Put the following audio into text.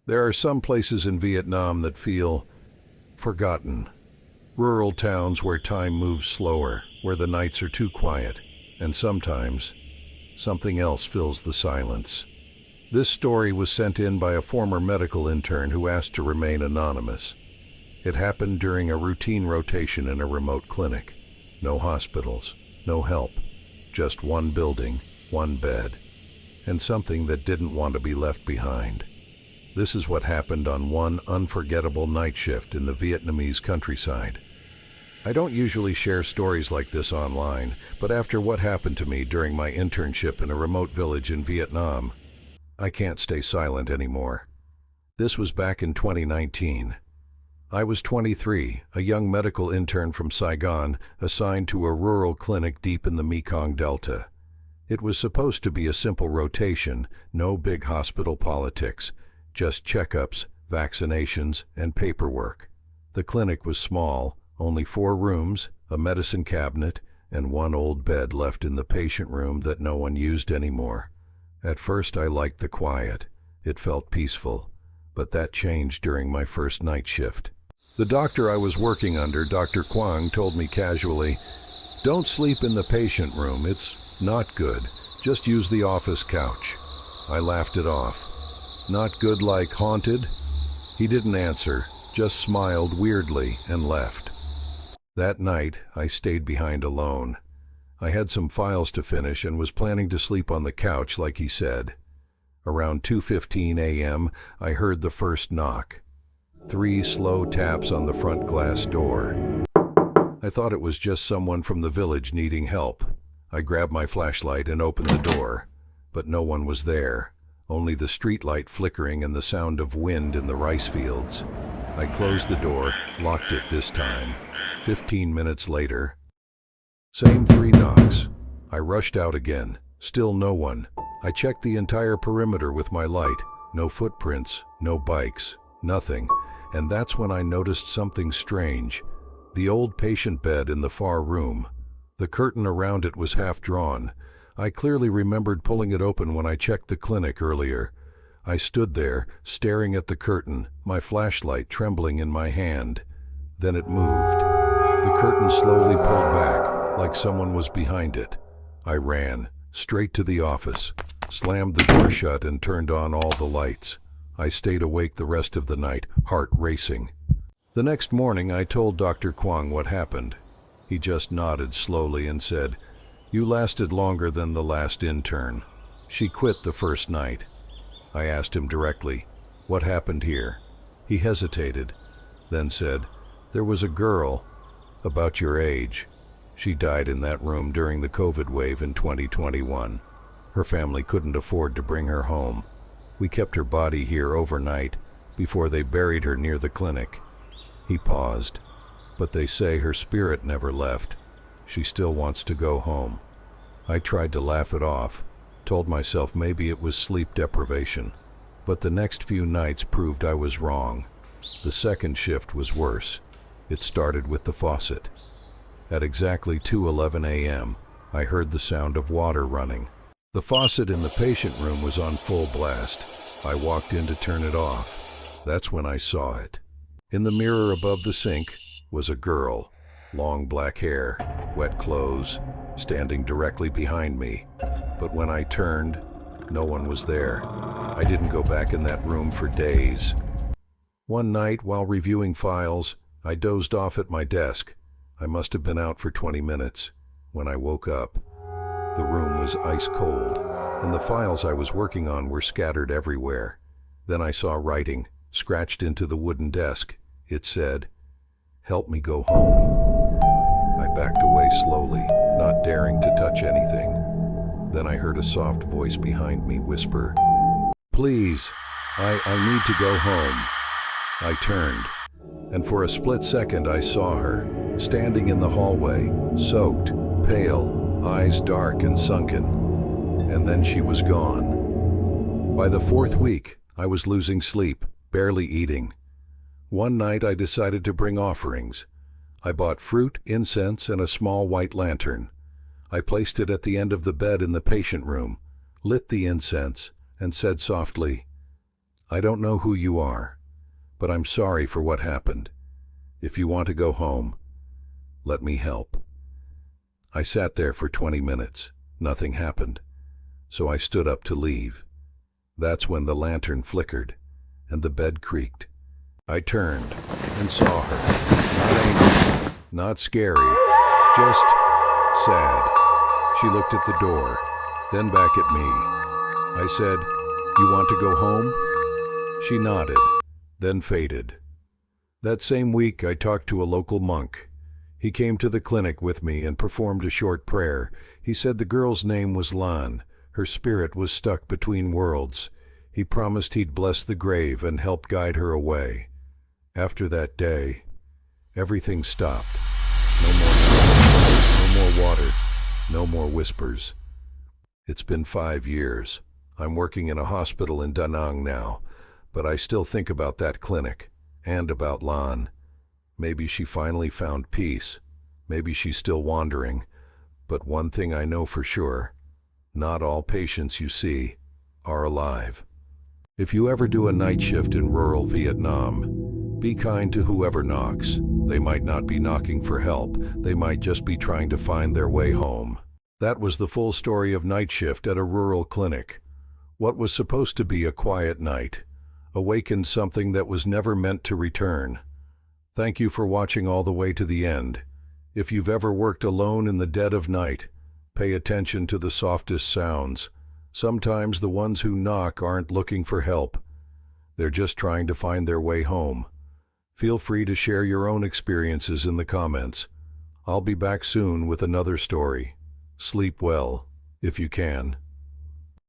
There are some places in Vietnam that feel forgotten. Rural towns where time moves slower, where the nights are too quiet, and sometimes something else fills the silence. This story was sent in by a former medical intern who asked to remain anonymous. It happened during a routine rotation in a remote clinic. No hospitals, no help, just one building, one bed, and something that didn't want to be left behind. This is what happened on one unforgettable night shift in the Vietnamese countryside. I don't usually share stories like this online, but after what happened to me during my internship in a remote village in Vietnam, I can't stay silent anymore. This was back in 2019. I was 23, a young medical intern from Saigon, assigned to a rural clinic deep in the Mekong Delta. It was supposed to be a simple rotation, no big hospital politics, just checkups, vaccinations, and paperwork. The clinic was small, only 4 rooms, a medicine cabinet, and one old bed left in the patient room that no one used anymore. At first I liked the quiet. It felt peaceful, but that changed during my first night shift. The doctor I was working under, Dr. Quang, told me casually, "Don't sleep in the patient room, it's not good. Just use the office couch." I laughed it off. "Not good like haunted?" He didn't answer, just smiled weirdly and left. That night, I stayed behind alone. I had some files to finish and was planning to sleep on the couch like he said. Around 2:15 a.m., I heard the first knock. 3 slow taps on the front glass door. I thought it was just someone from the village needing help. I grabbed my flashlight and opened the door, but no one was there. Only the streetlight flickering and the sound of wind in the rice fields. I closed the door, locked it this time. 15 minutes later, same 3 knocks. I rushed out again. Still no one. I checked the entire perimeter with my light. No footprints, no bikes, nothing. And that's when I noticed something strange. The old patient bed in the far room. The curtain around it was half drawn. I clearly remembered pulling it open when I checked the clinic earlier. I stood there, staring at the curtain, my flashlight trembling in my hand. Then it moved. The curtain slowly pulled back, like someone was behind it. I ran, straight to the office, slammed the door shut and turned on all the lights. I stayed awake the rest of the night, heart racing. The next morning I told Dr. Quang what happened. He just nodded slowly and said, "You lasted longer than the last intern. She quit the first night." I asked him directly, "What happened here?" He hesitated, then said, "There was a girl, about your age. She died in that room during the COVID wave in 2021. Her family couldn't afford to bring her home. We kept her body here overnight before they buried her near the clinic." He paused, "But they say her spirit never left. She still wants to go home." I tried to laugh it off, told myself maybe it was sleep deprivation. But the next few nights proved I was wrong. The second shift was worse. It started with the faucet. At exactly 2:11 a.m., I heard the sound of water running. The faucet in the patient room was on full blast. I walked in to turn it off. That's when I saw it. In the mirror above the sink was a girl, long black hair, wet clothes, standing directly behind me. But when I turned, no one was there. I didn't go back in that room for days. One night, while reviewing files, I dozed off at my desk. I must have been out for 20 minutes. When I woke up, the room was ice cold, and the files I was working on were scattered everywhere. Then I saw writing, scratched into the wooden desk. It said, "Help me go home." I backed away slowly, not daring to touch anything. Then I heard a soft voice behind me whisper, "Please, I need to go home." I turned, and for a split second I saw her, standing in the hallway, soaked, pale, eyes dark and sunken. And then she was gone. By the 4th week, I was losing sleep, barely eating. One night I decided to bring offerings. I bought fruit, incense, and a small white lantern. I placed it at the end of the bed in the patient room, lit the incense, and said softly, I don't know who you are, but I'm sorry for what happened. If you want to go home, let me help." I sat there for 20 minutes. Nothing happened, so I stood up to leave. That's when the lantern flickered and the bed creaked. I turned and saw her. Not angry, not scary, just sad. She looked at the door, then back at me. I said, "You want to go home?" She nodded, then faded. That same week, I talked to a local monk. He came to the clinic with me and performed a short prayer. He said the girl's name was Lan. Her spirit was stuck between worlds. He promised he'd bless the grave and help guide her away. After that day, everything stopped. No more noise, no more water, no more whispers. It's been 5 years. I'm working in a hospital in Da Nang now, but I still think about that clinic and about Lan. Maybe she finally found peace. Maybe she's still wandering. But one thing I know for sure, not all patients you see are alive. If you ever do a night shift in rural Vietnam, be kind to whoever knocks. They might not be knocking for help. They might just be trying to find their way home. That was the full story of night shift at a rural clinic. What was supposed to be a quiet night awakened something that was never meant to return. Thank you for watching all the way to the end. If you've ever worked alone in the dead of night, pay attention to the softest sounds. Sometimes the ones who knock aren't looking for help. They're just trying to find their way home. Feel free to share your own experiences in the comments. I'll be back soon with another story. Sleep well, if you can.